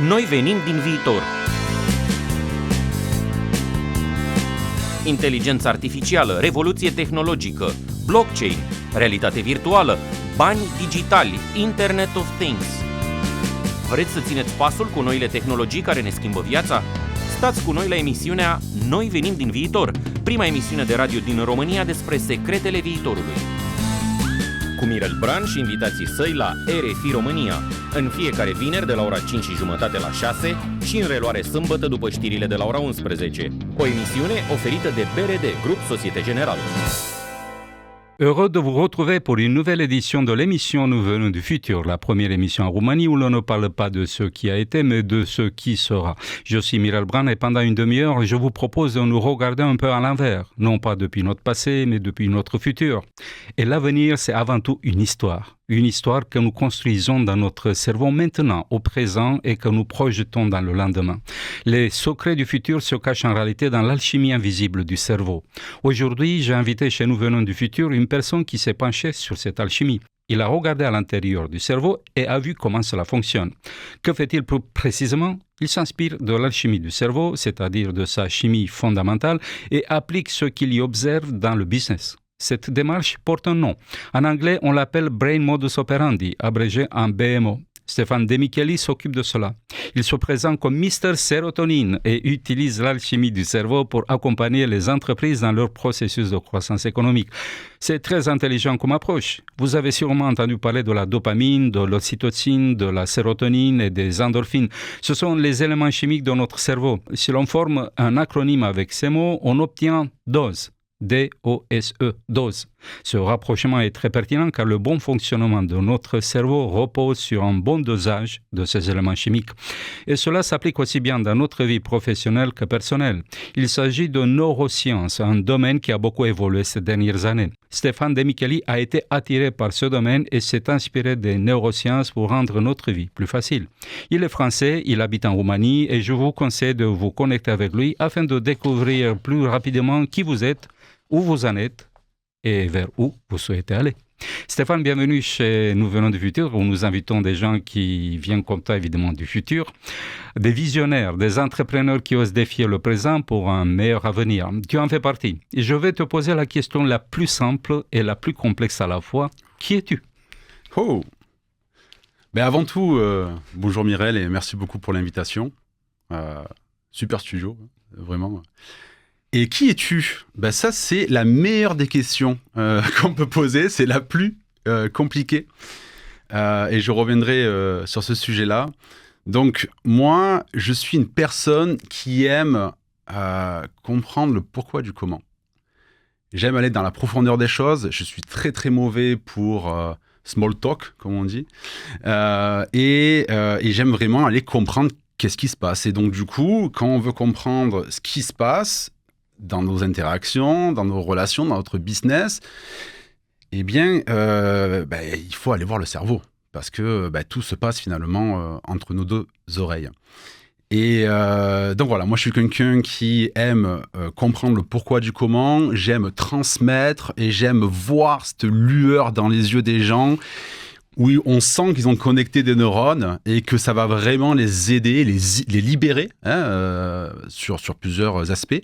Noi venim din viitor. Inteligență artificială, revoluție tehnologică, blockchain, realitate virtuală, bani digitali, Internet of Things. Vreți să țineți pasul cu noile tehnologii care ne schimbă viața? Stați cu noi la emisiunea Noi venim din viitor, prima emisiune de radio din România despre secretele viitorului. Cu Mirel Bran și invitații săi la RFI România, în fiecare vineri de la ora 5:30 la 6 și în reluare sâmbătă după știrile de la ora 11. O emisiune oferită de BRD, Grup Société Générale. Heureux de vous retrouver pour une nouvelle édition de l'émission Nous venons du futur, la première émission en Roumanie où l'on ne parle pas de ce qui a été, mais de ce qui sera. Je suis Mirel Bran et pendant une demi-heure, je vous propose de nous regarder un peu à l'envers, non pas depuis notre passé, mais depuis notre futur. Et l'avenir, c'est avant tout une histoire que nous construisons dans notre cerveau maintenant, au présent, et que nous projetons dans le lendemain. Les secrets du futur se cachent en réalité dans l'alchimie invisible du cerveau. Aujourd'hui, j'ai invité chez Nous venons du futur une personne qui s'est penchée sur cette alchimie. Il a regardé à l'intérieur du cerveau et a vu comment cela fonctionne. Que fait-il plus précisément? Il s'inspire de l'alchimie du cerveau, c'est-à-dire de sa chimie fondamentale, et applique ce qu'il y observe dans le business. Cette démarche porte un nom. En anglais, on l'appelle Brain Modus Operandi, abrégé en BMO. Stéphane Demicheli s'occupe de cela. Il se présente comme Mr. Sérotonine et utilise l'alchimie du cerveau pour accompagner les entreprises dans leur processus de croissance économique. C'est très intelligent comme approche. Vous avez sûrement entendu parler de la dopamine, de l'ocytocine, de la sérotonine et des endorphines. Ce sont les éléments chimiques de notre cerveau. Si l'on forme un acronyme avec ces mots, on obtient DOSE. D-O-S-E, dose. Ce rapprochement est très pertinent car le bon fonctionnement de notre cerveau repose sur un bon dosage de ces éléments chimiques. Et cela s'applique aussi bien dans notre vie professionnelle que personnelle. Il s'agit de neurosciences, un domaine qui a beaucoup évolué ces dernières années. Stéphane Demicheli a été attiré par ce domaine et s'est inspiré des neurosciences pour rendre notre vie plus facile. Il est français, il habite en Roumanie et je vous conseille de vous connecter avec lui afin de découvrir plus rapidement qui vous êtes, où vous en êtes et vers où vous souhaitez aller. Stéphane, bienvenue chez Nous venons du futur, où nous invitons des gens qui viennent comme toi évidemment du futur, des visionnaires, des entrepreneurs qui osent défier le présent pour un meilleur avenir. Tu en fais partie. Et je vais te poser la question la plus simple et la plus complexe à la fois. Qui es-tu? Oh ben avant tout, bonjour Mirel et merci beaucoup pour l'invitation. Super studio, vraiment. Et qui es-tu? Ben ça, c'est la meilleure des questions qu'on peut poser. C'est la plus compliquée. Et je reviendrai sur ce sujet-là. Donc, moi, je suis une personne qui aime comprendre le pourquoi du comment. J'aime aller dans la profondeur des choses. Je suis très, très mauvais pour small talk, comme on dit. Et j'aime vraiment aller comprendre qu'est-ce qui se passe. Et donc, du coup, quand on veut comprendre ce qui se passe dans nos interactions, dans nos relations, dans notre business, eh bien, il faut aller voir le cerveau parce que tout se passe finalement entre nos deux oreilles. Et donc voilà, moi je suis quelqu'un qui aime comprendre le pourquoi du comment, j'aime transmettre et j'aime voir cette lueur dans les yeux des gens où on sent qu'ils ont connecté des neurones et que ça va vraiment les aider, les libérer sur plusieurs aspects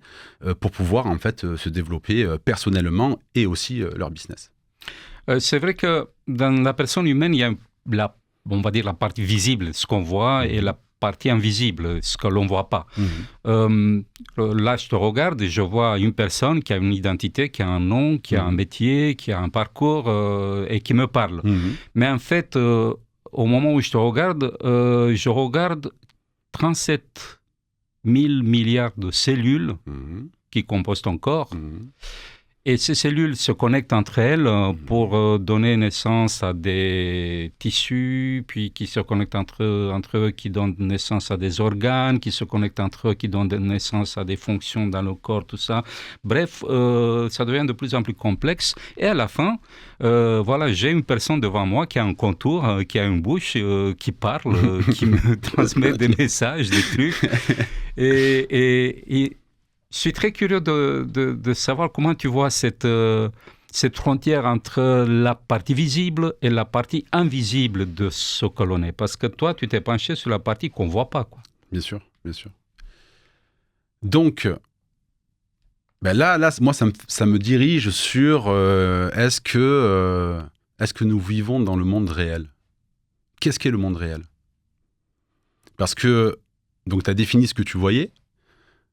pour pouvoir en fait se développer personnellement et aussi leur business. C'est vrai que dans la personne humaine, il y a on va dire la partie visible, ce qu'on voit, et la partie invisible, ce que l'on ne voit pas. Là, je te regarde et je vois une personne qui a une identité, qui a un nom, qui a un métier, qui a un parcours et qui me parle. Mais en fait, au moment où je te regarde, je regarde 37 000 milliards de cellules qui composent ton corps. Et ces cellules se connectent entre elles pour donner naissance à des tissus, puis qui se connectent entre eux, qui donnent naissance à des organes, qui se connectent entre eux, qui donnent naissance à des fonctions dans le corps, tout ça. Bref, ça devient de plus en plus complexe. Et à la fin, voilà, j'ai une personne devant moi qui a un contour, qui a une bouche, qui parle, qui me transmet des messages, des trucs. Et je suis très curieux de savoir comment tu vois cette cette frontière entre la partie visible et la partie invisible de ce que l'on est. Parce que toi, tu t'es penché sur la partie qu'on ne voit pas, quoi. Bien sûr, bien sûr. Donc, là, moi, ça me dirige sur est-ce que nous vivons dans le monde réel ? Qu'est-ce qu'est le monde réel ? Parce que, donc, tu as défini ce que tu voyais,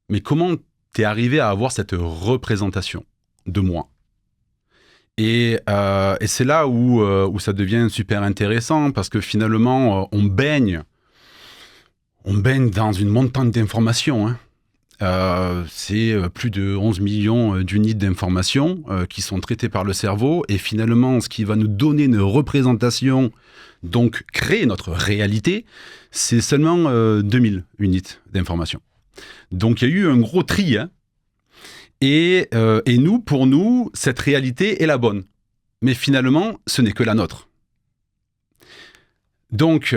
mais comment tu es arrivé à avoir cette représentation de moi ? Et c'est là où ça devient super intéressant, parce que finalement, on baigne dans une montagne d'informations, hein. C'est plus de 11 millions d'unités d'informations qui sont traitées par le cerveau, et finalement, ce qui va nous donner une représentation, donc créer notre réalité, c'est seulement 2000 unités d'informations. Donc il y a eu un gros tri, hein. Et pour nous, cette réalité est la bonne. Mais finalement, ce n'est que la nôtre. Donc,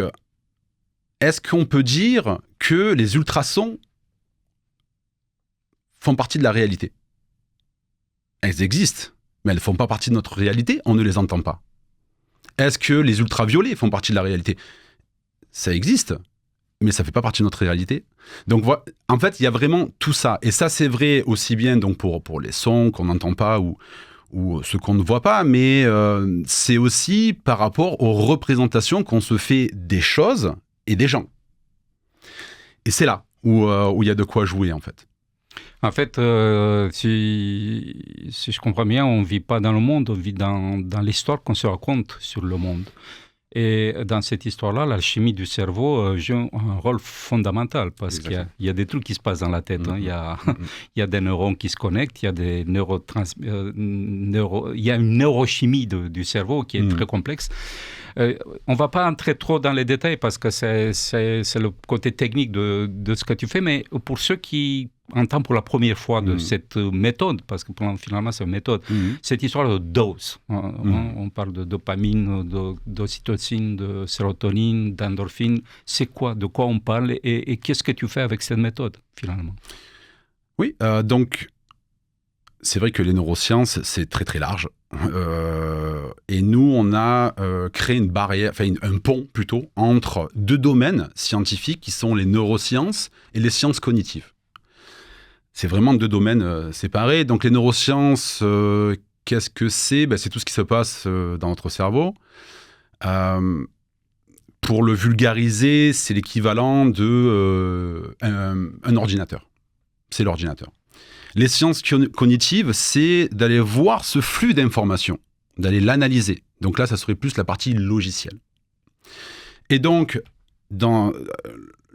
est-ce qu'on peut dire que les ultrasons font partie de la réalité ? Elles existent, mais elles ne font pas partie de notre réalité, on ne les entend pas. Est-ce que les ultraviolets font partie de la réalité ? Ça existe, mais ça ne fait pas partie de notre réalité. Donc, en fait, il y a vraiment tout ça. Et ça, c'est vrai aussi bien donc pour les sons qu'on n'entend pas ou ce qu'on ne voit pas, mais c'est aussi par rapport aux représentations qu'on se fait des choses et des gens. Et c'est là où il y a de quoi jouer, en fait. En fait, si je comprends bien, on ne vit pas dans le monde, on vit dans l'histoire qu'on se raconte sur le monde. Et dans cette histoire-là, l'alchimie du cerveau joue un rôle fondamental, parce qu'il y a des trucs qui se passent dans la tête. Hein. Il y a des neurones qui se connectent, il y a il y a une neurochimie du cerveau qui est très complexe. On ne va pas entrer trop dans les détails parce que c'est le côté technique de ce que tu fais, mais pour ceux qui entendent pour la première fois de cette méthode, parce que finalement c'est une méthode, cette histoire de dose. On parle de dopamine, d'ocytocine, de sérotonine, d'endorphine. C'est quoi ? De quoi on parle et qu'est-ce que tu fais avec cette méthode finalement ? Oui, donc c'est vrai que les neurosciences, c'est très très large. Et nous, on a créé une barrière, enfin un pont plutôt, entre deux domaines scientifiques qui sont les neurosciences et les sciences cognitives. C'est vraiment deux domaines séparés. Donc les neurosciences, qu'est-ce que c'est ? C'est tout ce qui se passe dans notre cerveau. Pour le vulgariser, c'est l'équivalent d'un ordinateur. C'est l'ordinateur. Les sciences cognitives, c'est d'aller voir ce flux d'informations, d'aller l'analyser. Donc là, ça serait plus la partie logicielle. Et donc, dans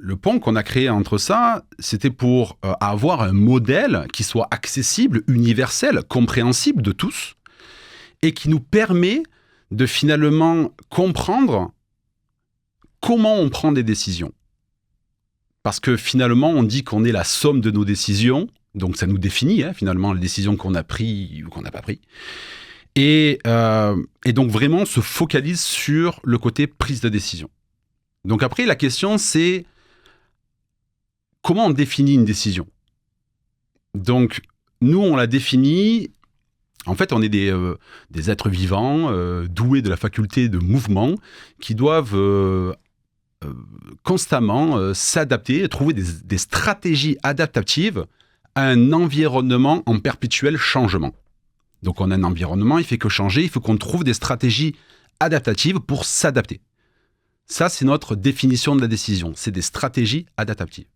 le pont qu'on a créé entre ça, c'était pour avoir un modèle qui soit accessible, universel, compréhensible de tous, et qui nous permet de finalement comprendre comment on prend des décisions. Parce que finalement, on dit qu'on est la somme de nos décisions, donc ça nous définit finalement les décisions qu'on a prises ou qu'on n'a pas prises. Et donc vraiment se focalise sur le côté prise de décision. Donc après, la question c'est comment on définit une décision ? Donc nous, on la définit, en fait on est des êtres vivants, doués de la faculté de mouvement, qui doivent constamment s'adapter, trouver des stratégies adaptatives à un environnement en perpétuel changement. Donc on a un environnement, il ne fait que changer, il faut qu'on trouve des stratégies adaptatives pour s'adapter. Ça, c'est notre définition de la décision, c'est des stratégies adaptatives.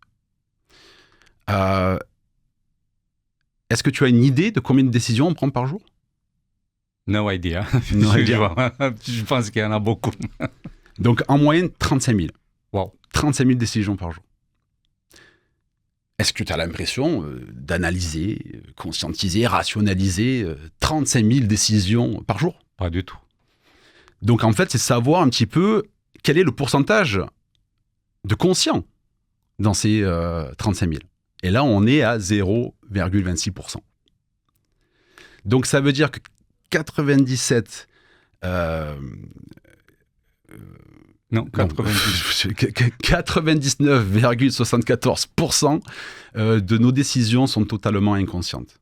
Est-ce que tu as une idée de combien de décisions on prend par jour ? No idea. No idea. Je pense qu'il y en a beaucoup. Donc en moyenne, 35 000. Wow. 35 000 décisions par jour. Est-ce que tu as l'impression d'analyser, conscientiser, rationaliser 35 000 décisions par jour ? Pas du tout. Donc en fait, c'est savoir un petit peu quel est le pourcentage de conscient dans ces 35 000. Et là, on est à 0,26%. Donc ça veut dire que 99,74% de nos décisions sont totalement inconscientes.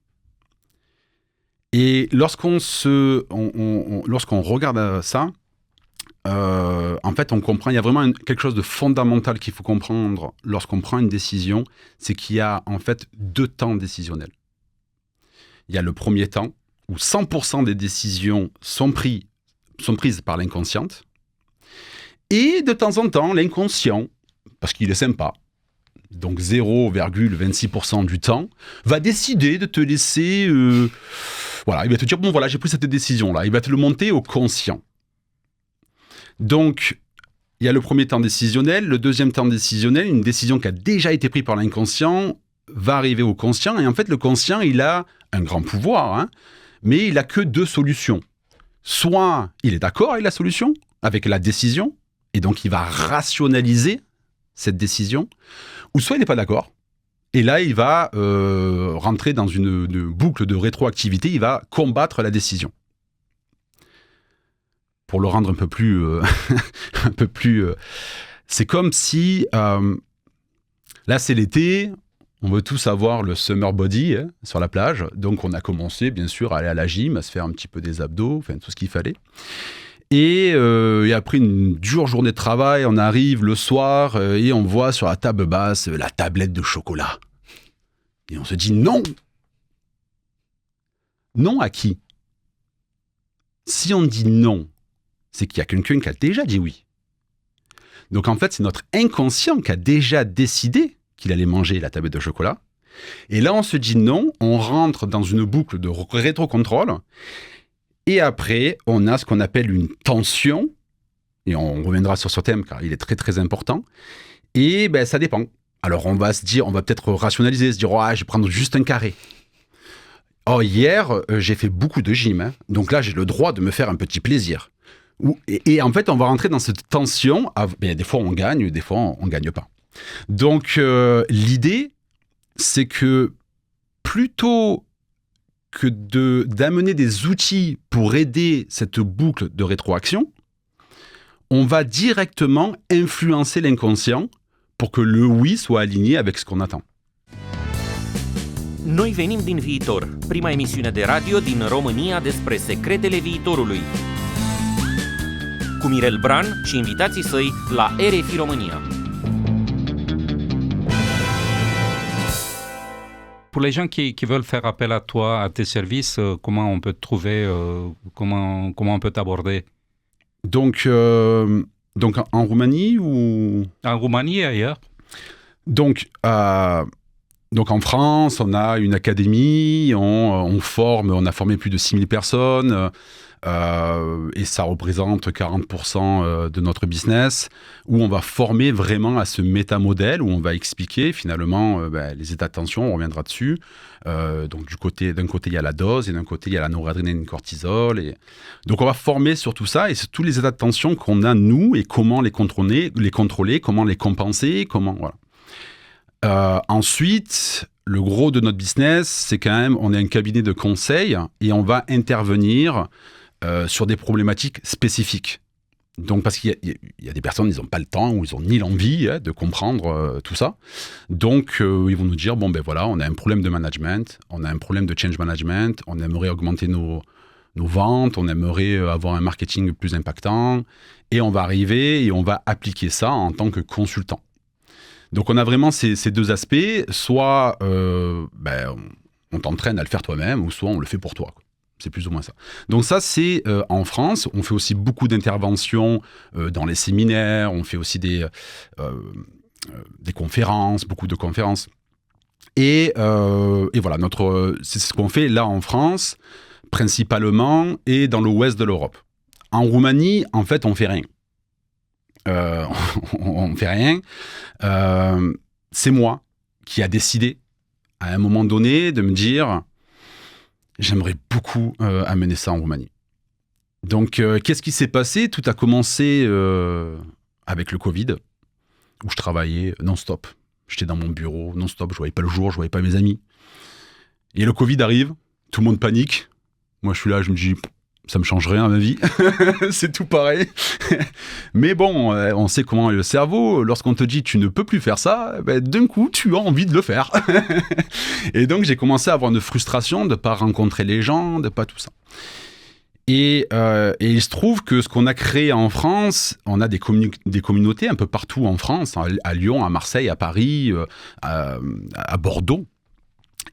Et lorsqu'on regarde ça, en fait, on comprend, il y a vraiment quelque chose de fondamental qu'il faut comprendre lorsqu'on prend une décision, c'est qu'il y a en fait 2 temps décisionnels. Il y a le premier temps, où 100% des décisions sont prises par l'inconsciente, et de temps en temps, l'inconscient, parce qu'il est sympa, donc 0,26% du temps, va décider de te laisser... voilà, il va te dire, bon voilà, j'ai pris cette décision-là, il va te le monter au conscient. Donc, il y a le premier temps décisionnel, le deuxième temps décisionnel, une décision qui a déjà été prise par l'inconscient, va arriver au conscient, et en fait, le conscient, il a un grand pouvoir, hein, mais il n'a que 2 solutions. Soit il est d'accord avec la solution, avec la décision, et donc il va rationaliser cette décision, ou soit il n'est pas d'accord, et là, il va rentrer dans une boucle de rétroactivité, il va combattre la décision. Pour le rendre un peu plus... c'est comme si... là, c'est l'été, on veut tous avoir le summer body sur la plage. Donc, on a commencé, bien sûr, à aller à la gym, à se faire un petit peu des abdos, enfin, tout ce qu'il fallait. Et après une dure journée de travail, on arrive le soir et on voit sur la table basse la tablette de chocolat. Et on se dit non. Non à qui ? Si on dit non, c'est qu'il y a quelqu'un qui a déjà dit oui. Donc en fait, c'est notre inconscient qui a déjà décidé qu'il allait manger la tablette de chocolat. Et là, on se dit non, on rentre dans une boucle de rétrocontrôle. Et après, on a ce qu'on appelle une tension. Et on reviendra sur ce thème car il est très très important. Et ben, ça dépend. Alors on va se dire, on va peut-être rationaliser, se dire, je vais prendre juste un carré. Oh, hier, j'ai fait beaucoup de gym. Hein. Donc là, j'ai le droit de me faire un petit plaisir. Et en fait, on va rentrer dans cette tension. Des fois, on gagne, des fois, on ne gagne pas. Donc, l'idée, c'est que plutôt que d'amener des outils pour aider cette boucle de rétroaction, on va directement influencer l'inconscient pour que le oui soit aligné avec ce qu'on attend. Noi venim din viitor, prima emisiune de radio din România despre secretele viitorului. Cu Mirel Bran și invitații săi la RFI România. Pour les gens qui veulent faire appel à toi, à tes services, comment on peut te trouver, comment on peut t'aborder? Donc en Roumanie ou... En Roumanie et ailleurs? Donc en France, on a une académie, on a formé plus de 6000 personnes, et ça représente 40% de notre business, où on va former vraiment à ce métamodèle, où on va expliquer finalement les états de tension, on reviendra dessus. Donc d'un côté, il y a la dose, et d'un côté, il y a la noradrénaline cortisol. Donc on va former sur tout ça, et c'est tous les états de tension qu'on a, nous, et comment les contrôler, comment les compenser, voilà. Ensuite, le gros de notre business, c'est quand même, on est un cabinet de conseil et on va intervenir sur des problématiques spécifiques. Donc, parce qu'il y a des personnes, ils n'ont pas le temps ou ils n'ont ni l'envie de comprendre tout ça. Donc, ils vont nous dire, voilà, on a un problème de management, on a un problème de change management, on aimerait augmenter nos ventes, on aimerait avoir un marketing plus impactant, et on va arriver et on va appliquer ça en tant que consultant. Donc, on a vraiment ces 2 aspects. Soit on t'entraîne à le faire toi-même, ou soit on le fait pour toi. C'est plus ou moins ça. Donc ça, c'est en France. On fait aussi beaucoup d'interventions dans les séminaires. On fait aussi des conférences, beaucoup de conférences. Et voilà, c'est ce qu'on fait là en France, principalement, et dans l'ouest de l'Europe. En Roumanie, en fait, on fait rien. On fait rien. C'est moi qui a décidé à un moment donné de me dire j'aimerais beaucoup amener ça en Roumanie. Donc qu'est-ce qui s'est passé? Tout a commencé avec le Covid, où je travaillais non-stop. J'étais dans mon bureau non-stop, je voyais pas le jour, je voyais pas mes amis. Et le Covid arrive, tout le monde panique. Moi je suis là, je me dis Ça me change rien à ma vie. C'est tout pareil. Mais bon, on sait comment est le cerveau. Lorsqu'on te dit tu ne peux plus faire ça, d'un coup, tu as envie de le faire. Et donc, j'ai commencé à avoir une frustration de ne pas rencontrer les gens, de pas tout ça. Et il se trouve que ce qu'on a créé en France, on a des communautés un peu partout en France, à Lyon, à Marseille, à Paris, à Bordeaux.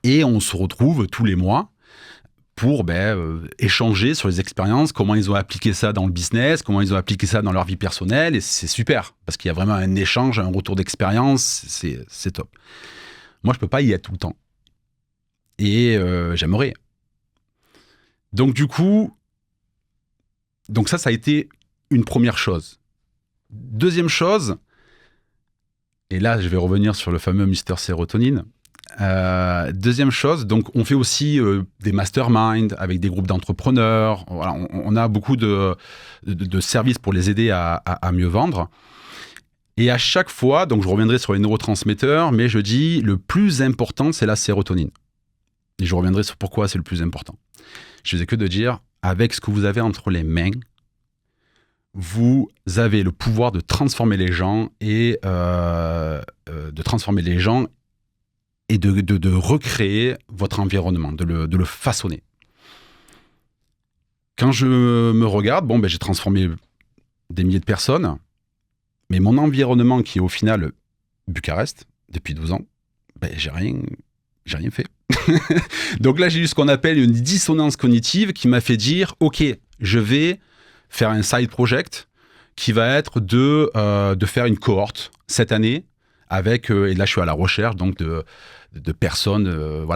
Et on se retrouve tous les mois pour échanger sur les expériences, comment ils ont appliqué ça dans le business, comment ils ont appliqué ça dans leur vie personnelle, et c'est super, parce qu'il y a vraiment un échange, un retour d'expérience, c'est top. Moi, je peux pas y être tout le temps. Et j'aimerais. Donc du coup, ça a été une première chose. Deuxième chose, et là, je vais revenir sur le fameux Mister Sérotonine. Deuxième chose, donc on fait aussi des masterminds avec des groupes d'entrepreneurs. Voilà, on a beaucoup de services pour les aider à mieux vendre. Et à chaque fois, donc je reviendrai sur les neurotransmetteurs, mais je dis le plus important, c'est la sérotonine. Et je reviendrai sur pourquoi c'est le plus important. Je faisais que de dire, avec ce que vous avez entre les mains, vous avez le pouvoir de transformer les gens et de recréer votre environnement, de le façonner. Quand je me regarde, j'ai transformé des milliers de personnes, mais mon environnement qui est au final Bucarest, depuis 12 ans, j'ai rien fait. Donc là, j'ai eu ce qu'on appelle une dissonance cognitive qui m'a fait dire, ok, je vais faire un side project qui va être de faire une cohorte cette année avec, et là je suis à la recherche donc de personnes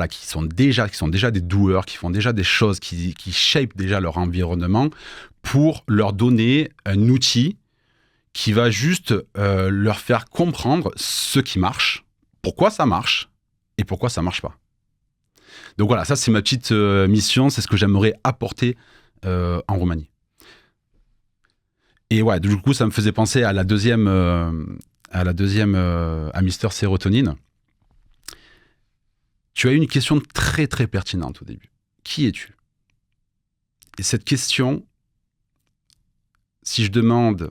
qui sont déjà des doers, qui font déjà des choses, qui shapent déjà leur environnement pour leur donner un outil qui va juste leur faire comprendre ce qui marche, pourquoi ça marche et pourquoi ça marche pas. Donc voilà, ça c'est ma petite mission, c'est ce que j'aimerais apporter en Roumanie. Et ouais, du coup ça me faisait penser à la deuxième à Mister Sérotonine. Tu as eu une question très très pertinente au début. Qui es-tu ? Et cette question, si je demande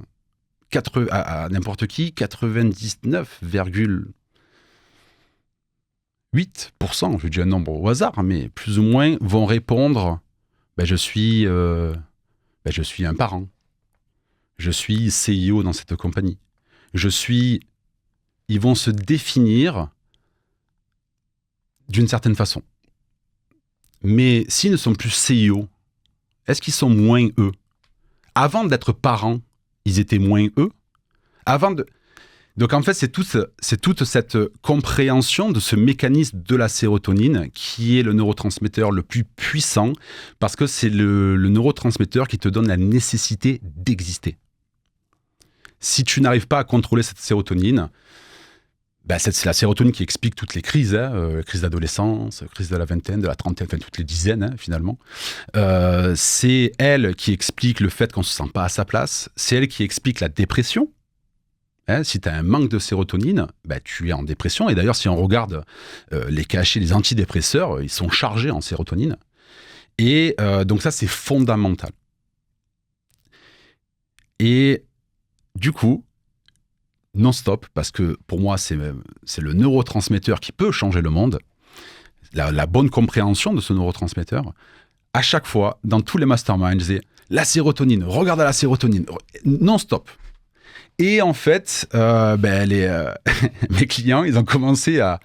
à n'importe qui, 99,8%, je dis un nombre au hasard, mais plus ou moins vont répondre je suis un parent. Je suis CEO dans cette compagnie. Ils vont se définir d'une certaine façon. Mais s'ils ne sont plus CEO, est-ce qu'ils sont moins eux ? Avant d'être parents, ils étaient moins eux. Donc en fait, c'est toute cette compréhension de ce mécanisme de la sérotonine qui est le neurotransmetteur le plus puissant parce que c'est le neurotransmetteur qui te donne la nécessité d'exister. Si tu n'arrives pas à contrôler cette sérotonine, c'est la sérotonine qui explique toutes les crises, crise d'adolescence, crise de la vingtaine, de la trentaine, enfin toutes les dizaines finalement. C'est elle qui explique le fait qu'on ne se sent pas à sa place. C'est elle qui explique la dépression. Si tu as un manque de sérotonine, tu es en dépression. Et d'ailleurs, si on regarde les cachets, les antidépresseurs, ils sont chargés en sérotonine. Et donc ça, c'est fondamental. Et du coup, non-stop, parce que pour moi, c'est le neurotransmetteur qui peut changer le monde, la bonne compréhension de ce neurotransmetteur. À chaque fois, dans tous les masterminds, je disais, la sérotonine, regarde à la sérotonine, non-stop. Et en fait, mes clients, ils ont commencé à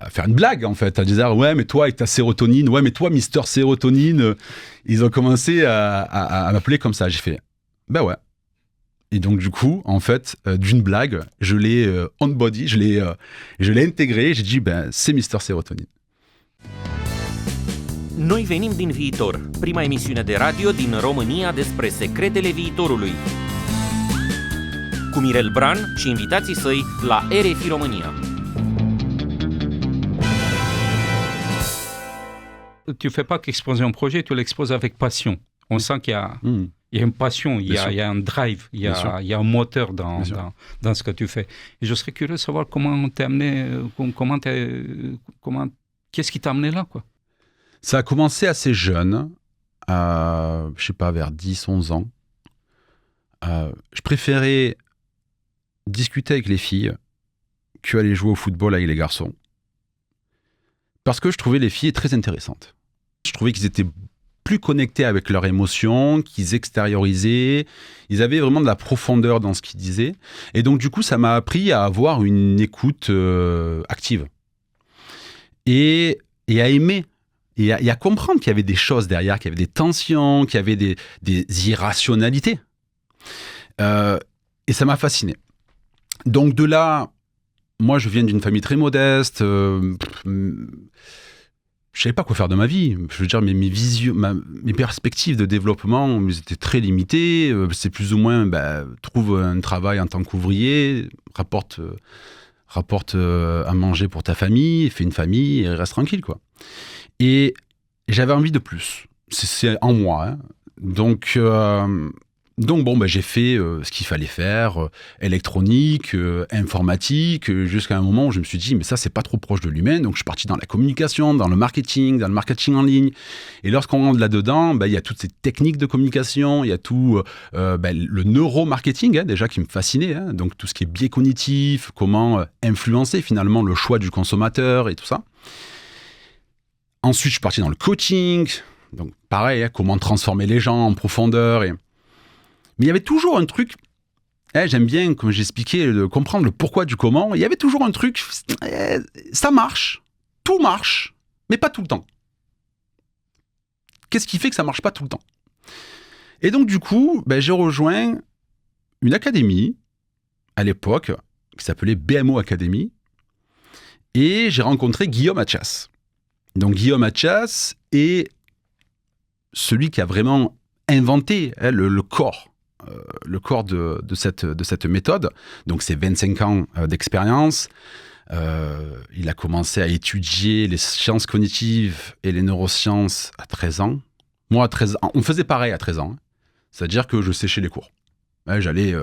faire une blague, en fait, à dire, ouais, mais toi, avec ta sérotonine, ouais, mais toi, Mister Sérotonine, ils ont commencé à m'appeler comme ça. J'ai fait, ouais. Et donc, du coup, en fait, d'une blague, je l'ai on body, je l'ai intégré, j'ai dit, c'est Mister Sérotonine. Noi venim din viitor, prima emisiune de radio din România despre secretele viitorului. Cu Mirel Bran și invitații săi la RFI România. Tu ne fais pas qu'exposer un projet, tu l'exposes avec passion. On sent qu'il y a... Il y a une passion, il y a un drive, il y a un moteur dans ce que tu fais. Et je serais curieux de savoir comment t'es amené, qu'est-ce qui t'a amené là, quoi. Ça a commencé assez jeune. je sais pas, vers 10, 11 ans, je préférais discuter avec les filles qu'aller jouer au football avec les garçons. Parce que je trouvais les filles très intéressantes. Je trouvais qu'ils étaient plus connectés avec leurs émotions, qu'ils extériorisaient. Ils avaient vraiment de la profondeur dans ce qu'ils disaient. Et donc, du coup, ça m'a appris à avoir une écoute active. Et à aimer. Et à comprendre qu'il y avait des choses derrière, qu'il y avait des tensions, qu'il y avait des irrationalités. Et ça m'a fasciné. Donc, de là... Moi, je viens d'une famille très modeste. Je savais pas quoi faire de ma vie. Je veux dire, mes perspectives de développement étaient très limitées. C'est plus ou moins, trouve un travail en tant qu'ouvrier, rapporte à manger pour ta famille, fais une famille et reste tranquille, quoi. Et j'avais envie de plus. C'est en moi, hein. Donc bon, j'ai fait ce qu'il fallait faire, électronique, informatique, jusqu'à un moment où je me suis dit, mais ça, c'est pas trop proche de l'humain. Donc je suis parti dans la communication, dans le marketing en ligne. Et lorsqu'on rentre là-dedans, il y a toutes ces techniques de communication, il y a tout le neuromarketing, hein, déjà, qui me fascinait. Hein, donc tout ce qui est biais cognitif, comment influencer finalement le choix du consommateur et tout ça. Ensuite, je suis parti dans le coaching. Donc pareil, hein, comment transformer les gens en profondeur Mais il y avait toujours un truc, j'aime bien, comme j'expliquais, de comprendre le pourquoi du comment. Il y avait toujours un truc, ça marche, tout marche, mais pas tout le temps. Qu'est-ce qui fait que ça marche pas tout le temps ? Et donc, du coup, j'ai rejoint une académie, à l'époque, qui s'appelait BMO Academy, et j'ai rencontré Guillaume Attias. Donc, Guillaume Attias est celui qui a vraiment inventé le corps. Le corps de cette méthode. Donc, c'est 25 ans d'expérience. Il a commencé à étudier les sciences cognitives et les neurosciences à 13 ans. Moi, à 13 ans, on faisait pareil à 13 ans. Hein. C'est-à-dire que je séchais les cours. J'allais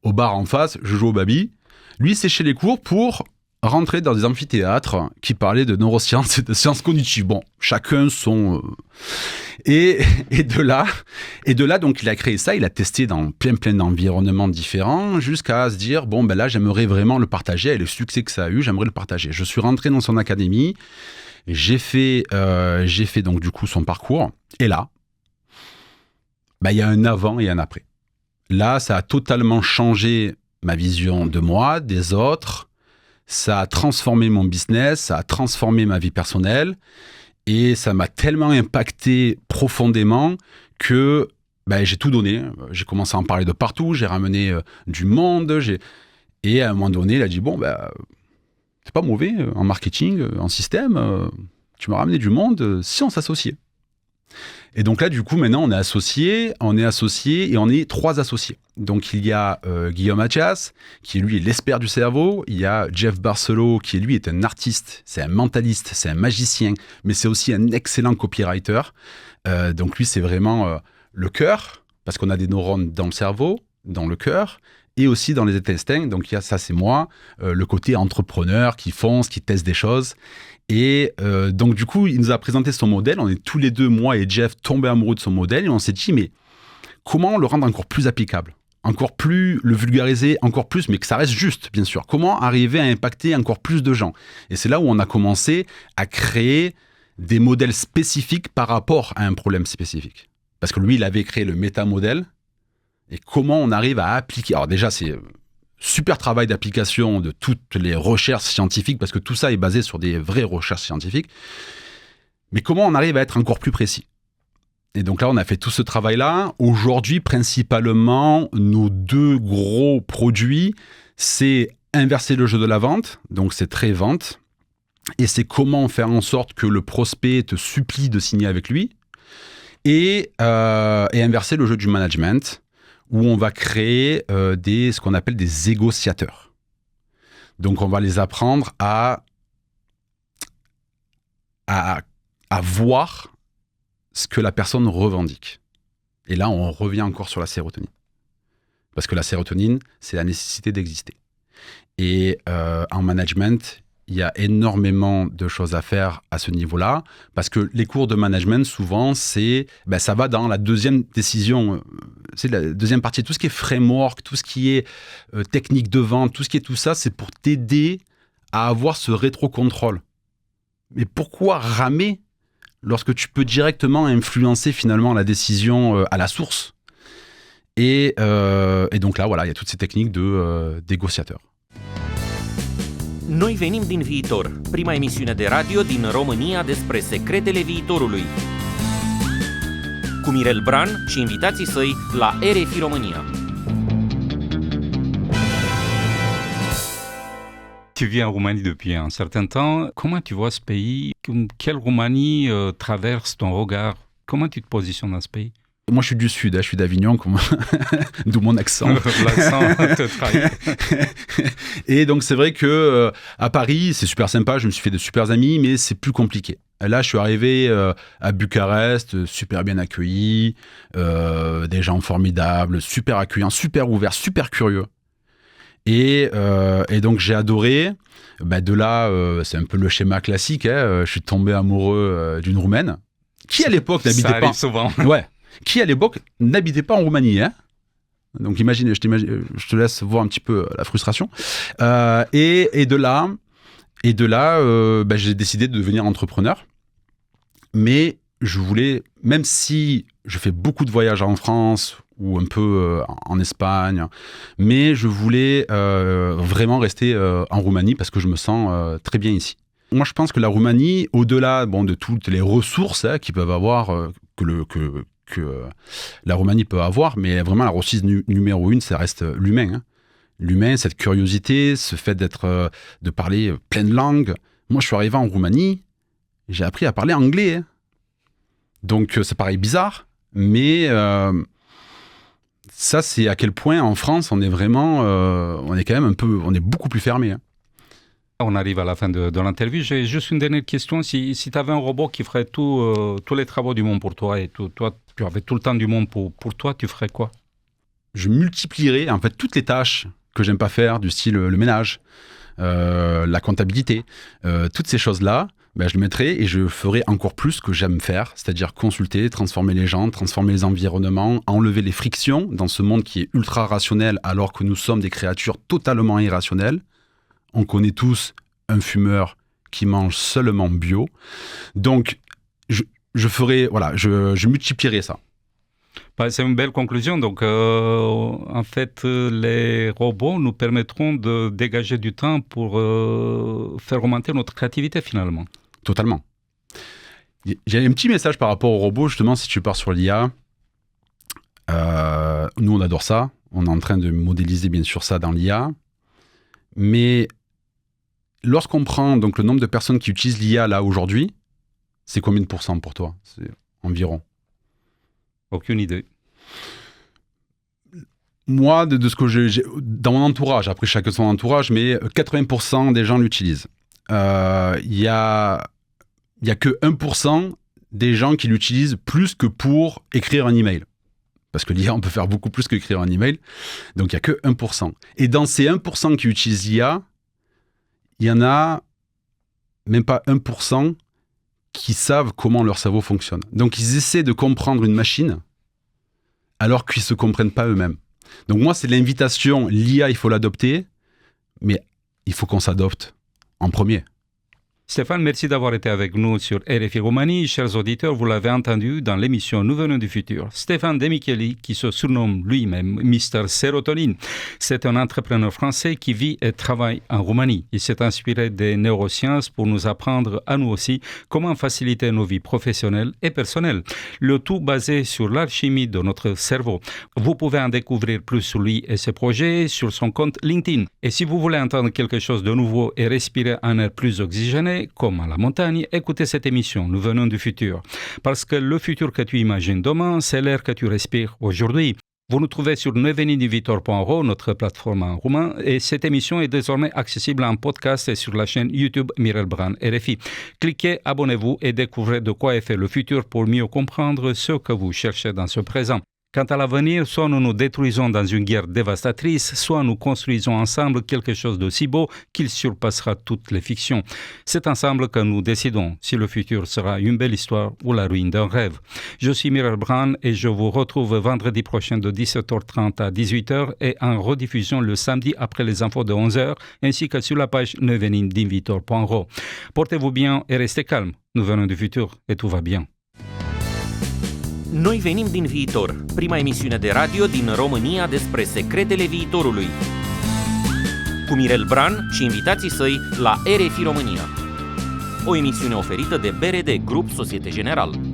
au bar en face, je jouais au baby. Lui, séchait les cours pour rentrer dans des amphithéâtres qui parlaient de neurosciences et de sciences cognitives. Bon, chacun son... Et de là, donc, il a créé ça, il a testé dans plein d'environnements différents jusqu'à se dire, là, j'aimerais vraiment le partager. Et le succès que ça a eu, j'aimerais le partager. Je suis rentré dans son académie, j'ai fait donc, du coup, son parcours. Et là, il y a un avant et un après. Là, ça a totalement changé ma vision de moi, des autres. Ça a transformé mon business, ça a transformé ma vie personnelle et ça m'a tellement impacté profondément que j'ai tout donné. J'ai commencé à en parler de partout, j'ai ramené du monde et à un moment donné, il a dit c'est pas mauvais en marketing, en système, tu m'as ramené du monde si on s'associait. Et donc là, du coup, maintenant, on est associés et on est 3 associés. Donc, il y a Guillaume Attias, qui lui est l'expert du cerveau. Il y a Jeff Barcelo, qui lui est un artiste, c'est un mentaliste, c'est un magicien, mais c'est aussi un excellent copywriter. Donc, lui, c'est vraiment le cœur, parce qu'on a des neurones dans le cerveau, dans le cœur, et aussi dans les intestins. Donc, il y a ça, c'est moi, le côté entrepreneur qui fonce, qui teste des choses. Et donc, du coup, il nous a présenté son modèle. On est tous les deux, moi et Jeff, tombés amoureux de son modèle. Et on s'est dit, mais comment le rendre encore plus applicable ? Encore plus le vulgariser, encore plus, mais que ça reste juste, bien sûr. Comment arriver à impacter encore plus de gens ? Et c'est là où on a commencé à créer des modèles spécifiques par rapport à un problème spécifique. Parce que lui, il avait créé le métamodèle. Et comment on arrive à appliquer... Alors déjà, c'est... super travail d'application de toutes les recherches scientifiques, parce que tout ça est basé sur des vraies recherches scientifiques. Mais comment on arrive à être encore plus précis ? Et donc là, on a fait tout ce travail-là. Aujourd'hui, principalement, nos 2 gros produits, c'est inverser le jeu de la vente, donc c'est très vente, et c'est comment faire en sorte que le prospect te supplie de signer avec lui, et inverser le jeu du management, où on va créer ce qu'on appelle des négociateurs. Donc, on va les apprendre à voir ce que la personne revendique. Et là, on revient encore sur la sérotonine. Parce que la sérotonine, c'est la nécessité d'exister. Et en management, il y a énormément de choses à faire à ce niveau-là, parce que les cours de management, souvent, ça va dans la deuxième décision, c'est la deuxième partie. Tout ce qui est framework, tout ce qui est technique de vente, tout ce qui est tout ça, c'est pour t'aider à avoir ce rétro-contrôle. Mais pourquoi ramer lorsque tu peux directement influencer finalement la décision à la source ? Et donc là, voilà, il y a toutes ces techniques de négociateur. Noi venim din viitor, prima emisiune de radio din România despre secretele viitorului. Cu Mirel Bran și invitații săi la RFI România. Tu vis en Roumanie depuis un certain temps. Comment tu vois ce pays ? Quelle Roumanie traverse ton regard ? Comment tu te positionnes dans ce pays ? Moi, je suis du Sud, je suis d'Avignon, d'où mon accent. L'accent te trahit. Et donc, c'est vrai que à Paris, c'est super sympa, je me suis fait de super amis, mais c'est plus compliqué. Là, je suis arrivé à Bucarest, super bien accueilli, des gens formidables, super accueillants, super ouverts, super curieux. Et donc, j'ai adoré. De là, c'est un peu le schéma classique. Je suis tombé amoureux d'une Roumaine qui, à l'époque, n'habitait pas... Ça arrive souvent. Ouais. Qui, à l'époque, n'habitait pas en Roumanie. Donc, imagine, je te laisse voir un petit peu la frustration. Et de là, j'ai décidé de devenir entrepreneur. Mais je voulais, même si je fais beaucoup de voyages en France ou un peu en Espagne, mais je voulais vraiment rester en Roumanie parce que je me sens très bien ici. Moi, je pense que la Roumanie, au-delà de toutes les ressources qu'ils peuvent avoir, que la Roumanie peut avoir, mais vraiment la ressource numéro 1, ça reste l'humain. L'humain, cette curiosité, ce fait de parler plein de langues. Moi, je suis arrivé en Roumanie, j'ai appris à parler anglais. Donc, ça paraît bizarre, mais ça, c'est à quel point en France, on est vraiment, on est beaucoup plus fermé. On arrive à la fin de l'interview. J'ai juste une dernière question. Si tu avais un robot qui ferait tous les travaux du monde pour toi et toi, tu avais tout le temps du monde pour toi, tu ferais quoi ? Je multiplierais en fait toutes les tâches que j'aime pas faire, du style le ménage, la comptabilité, toutes ces choses-là. Je le mettrais et je ferais encore plus ce que j'aime faire, c'est-à-dire consulter, transformer les gens, transformer les environnements, enlever les frictions dans ce monde qui est ultra rationnel alors que nous sommes des créatures totalement irrationnelles. On connaît tous un fumeur qui mange seulement bio. Donc, je multiplierai ça. C'est une belle conclusion. Donc, en fait, les robots nous permettront de dégager du temps pour faire remonter notre créativité, finalement. Totalement. J'ai un petit message par rapport aux robots, justement, si tu pars sur l'IA. Nous, on adore ça. On est en train de modéliser, bien sûr, ça dans l'IA. Mais lorsqu'on prend donc, le nombre de personnes qui utilisent l'IA là aujourd'hui, c'est combien de pourcents pour toi ? C'est environ. Aucune idée. Moi, de ce que j'ai dans mon entourage, après chacun son entourage, mais 80% des gens l'utilisent. Il y a que 1% des gens qui l'utilisent plus que pour écrire un email. Parce que l'IA, on peut faire beaucoup plus qu'écrire un email. Donc, il n'y a que 1%. Et dans ces 1% qui utilisent l'IA, il y en a même pas 1% qui savent comment leur cerveau fonctionne. Donc, ils essaient de comprendre une machine alors qu'ils ne se comprennent pas eux-mêmes. Donc, moi, c'est l'invitation. L'IA, il faut l'adopter, mais il faut qu'on s'adopte en premier. Stéphane, merci d'avoir été avec nous sur RFI Roumanie. Chers auditeurs, vous l'avez entendu dans l'émission Nous venons du futur. Stéphane De Micheli, qui se surnomme lui-même Mr. Sérotonine, c'est un entrepreneur français qui vit et travaille en Roumanie. Il s'est inspiré des neurosciences pour nous apprendre à nous aussi comment faciliter nos vies professionnelles et personnelles. Le tout basé sur l'alchimie de notre cerveau. Vous pouvez en découvrir plus sur lui et ses projets sur son compte LinkedIn. Et si vous voulez entendre quelque chose de nouveau et respirer un air plus oxygéné, comme à la montagne, écoutez cette émission, Nous venons du futur. Parce que le futur que tu imagines demain, c'est l'air que tu respires aujourd'hui. Vous nous trouvez sur nevenidivitor.ro, notre plateforme en roumain, et cette émission est désormais accessible en podcast et sur la chaîne YouTube Mirel Bran RFI. Cliquez, abonnez-vous et découvrez de quoi est fait le futur pour mieux comprendre ce que vous cherchez dans ce présent. Quant à l'avenir, soit nous nous détruisons dans une guerre dévastatrice, soit nous construisons ensemble quelque chose de si beau qu'il surpassera toutes les fictions. C'est ensemble que nous décidons si le futur sera une belle histoire ou la ruine d'un rêve. Je suis Miral Bran et je vous retrouve vendredi prochain de 17h30 à 18h et en rediffusion le samedi après les infos de 11h, ainsi que sur la page noivenimdinvitor.ro. Portez-vous bien et restez calmes. Nous venons du futur et tout va bien. Noi venim din viitor, prima emisiune de radio din România despre secretele viitorului. Cu Mirel Bran și invitații săi la RFI România. O emisiune oferită de BRD Grup Societe Generale.